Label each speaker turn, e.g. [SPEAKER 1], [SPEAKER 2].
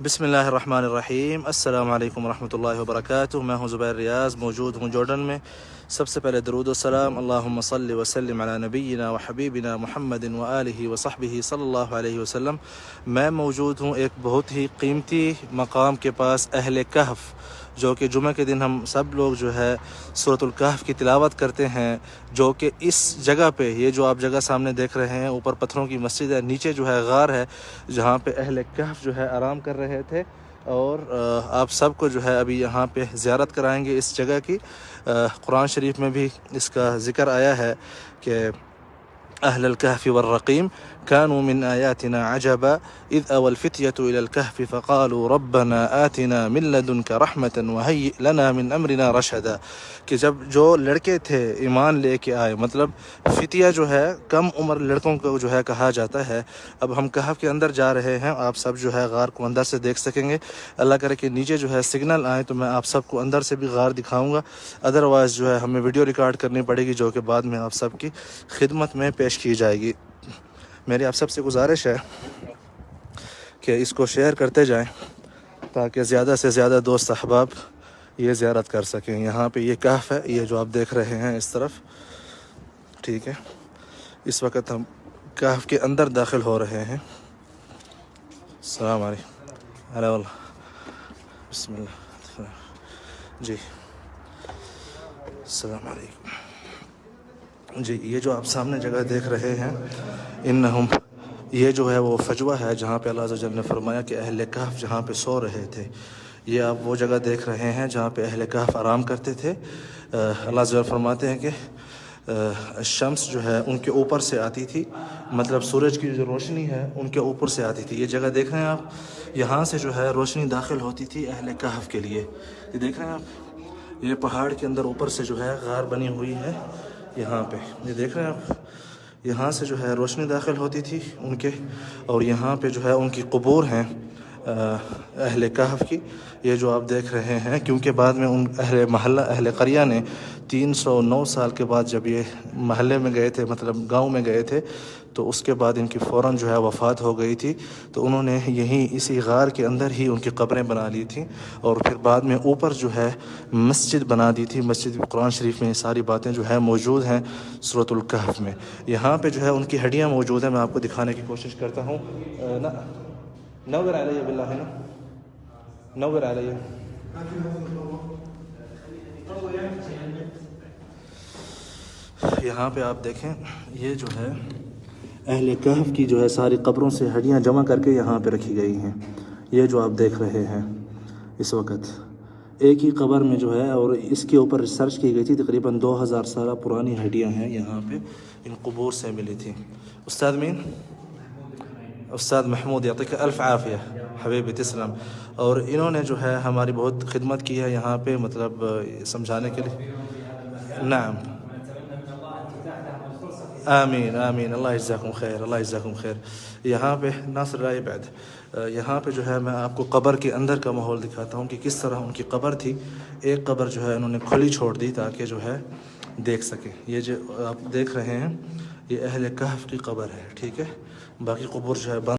[SPEAKER 1] بسم اللہ الرحمن الرحیم۔ السلام علیکم ورحمۃ اللہ وبرکاتہ۔ میں ہوں زبیر ریاض، موجود ہوں جارڈن میں۔ سب سے پہلے درود و سلام اللہم صلی وسلم علی نبینا و حبیبنا محمد و آلہ و صحبہ صلی اللہ علیہ وسلم۔ میں موجود ہوں ایک بہت ہی قیمتی مقام کے پاس، اہل کہف، جو کہ جمعہ کے دن ہم سب لوگ جو ہے سورۃ الکہف کی تلاوت کرتے ہیں، جو کہ اس جگہ پہ، یہ جو آپ جگہ سامنے دیکھ رہے ہیں، اوپر پتھروں کی مسجد ہے، نیچے جو ہے غار ہے جہاں پہ اہل کہف جو ہے آرام کر رہے تھے، اور آپ سب کو جو ہے ابھی یہاں پہ زیارت کرائیں گے اس جگہ کی۔ قرآن شریف میں بھی اس کا ذکر آیا ہے کہ اہل الکہف والرقیم كانوا من آیاتنا عجبا اذ اوى الفتية الى الكهف فقالوا ربنا آتنا من لدنك رحمة وهيئ لنا من امرنا رشدا، کہ جب جو لڑکے تھے ایمان لے کے آئے، مطلب فتیہ جو ہے کم عمر لڑکوں کو جو ہے کہا جاتا ہے۔ اب ہم کہف کے اندر جا رہے ہیں، آپ سب جو ہے غار کو اندر سے دیکھ سکیں گے۔ اللہ کرے کہ نیچے جو ہے سگنل آئے تو میں آپ سب کو اندر سے بھی غار دکھاؤں گا، ادروائز جو ہے ہمیں ویڈیو ریکارڈ کرنی پڑے گی، جو کہ بعد میں آپ سب کی خدمت میں پیش کی جائے گی۔ میری آپ سب سے گزارش ہے کہ اس کو شیئر کرتے جائیں تاکہ زیادہ سے زیادہ دوست احباب یہ زیارت کر سکیں۔ یہاں پہ یہ کہف ہے، یہ جو آپ دیکھ رہے ہیں اس طرف، ٹھیک ہے۔ اس وقت ہم کہف کے اندر داخل ہو رہے ہیں۔ السلام علیکم۔ ہلا واللہ، بسم اللہ جی، السلام علیکم جی۔ یہ جو آپ سامنے جگہ دیکھ رہے ہیں، انہم، یہ جو ہے وہ فجوہ ہے جہاں پہ اللہ عز و جل نے فرمایا کہ اہل کہف جہاں پہ سو رہے تھے۔ یہ آپ وہ جگہ دیکھ رہے ہیں جہاں پہ اہل کہف آرام کرتے تھے۔ اللہ عز و جل فرماتے ہیں کہ شمس جو ہے ان کے اوپر سے آتی تھی، مطلب سورج کی جو روشنی ہے ان کے اوپر سے آتی تھی۔ یہ جگہ دیکھ رہے ہیں آپ، یہاں سے جو ہے روشنی داخل ہوتی تھی اہل کہف کے لیے۔ یہ دیکھ رہے ہیں آپ، یہ پہاڑ کے اندر اوپر سے جو ہے غار بنی ہوئی ہے یہاں پہ، یہ دیکھ رہے ہیں آپ، یہاں سے جو ہے روشنی داخل ہوتی تھی ان کے، اور یہاں پہ جو ہے ان کی قبور ہیں اہل کہف کی، یہ جو آپ دیکھ رہے ہیں۔ کیونکہ بعد میں ان اہل محلہ، اہل قریہ نے 309 سال کے بعد جب یہ محلے میں گئے تھے، مطلب گاؤں میں گئے تھے، تو اس کے بعد ان کی فوراً جو ہے وفات ہو گئی تھی، تو انہوں نے یہیں اسی غار کے اندر ہی ان کی قبریں بنا لی تھیں، اور پھر بعد میں اوپر جو ہے مسجد بنا دی تھی۔ مسجد قرآن شریف میں یہ ساری باتیں جو ہے موجود ہیں سورۃ الکہف میں۔ یہاں پہ جو ہے ان کی ہڈیاں موجود ہیں، میں آپ کو دکھانے کی کوشش کرتا ہوں۔ نور علیہ باللہ، نور علیہ۔ یہاں پہ آپ دیکھیں، یہ جو ہے اہل کہف کی جو ہے ساری قبروں سے ہڈیاں جمع کر کے یہاں پہ رکھی گئی ہیں۔ یہ جو آپ دیکھ رہے ہیں اس وقت ایک ہی قبر میں جو ہے، اور اس کے اوپر ریسرچ کی گئی تھی، تقریباً 2000 سالہ پرانی ہڈیاں ہیں یہاں پہ، ان قبور سے ملی تھیں۔ استاد مین؟ استاد محمود، یعطیک الف عافیہ حبیبی، تسلم۔ اور انہوں نے جو ہے ہماری بہت خدمت کی ہے یہاں پہ، مطلب سمجھانے کے لیے۔ نعم، آمین آمین، اللہ جزاکم خیر، اللہ جزاکم خیر۔ یہاں پہ ناصر رائے بعد، یہاں پہ جو ہے میں آپ کو قبر کے اندر کا ماحول دکھاتا ہوں کہ کس طرح ان کی قبر تھی۔ ایک قبر جو ہے انہوں نے کھلی چھوڑ دی تاکہ جو ہے دیکھ سکیں۔ یہ جو آپ دیکھ رہے ہیں یہ اہل کہف کی قبر ہے، ٹھیک ہے۔ باقی قبور جو ہے بند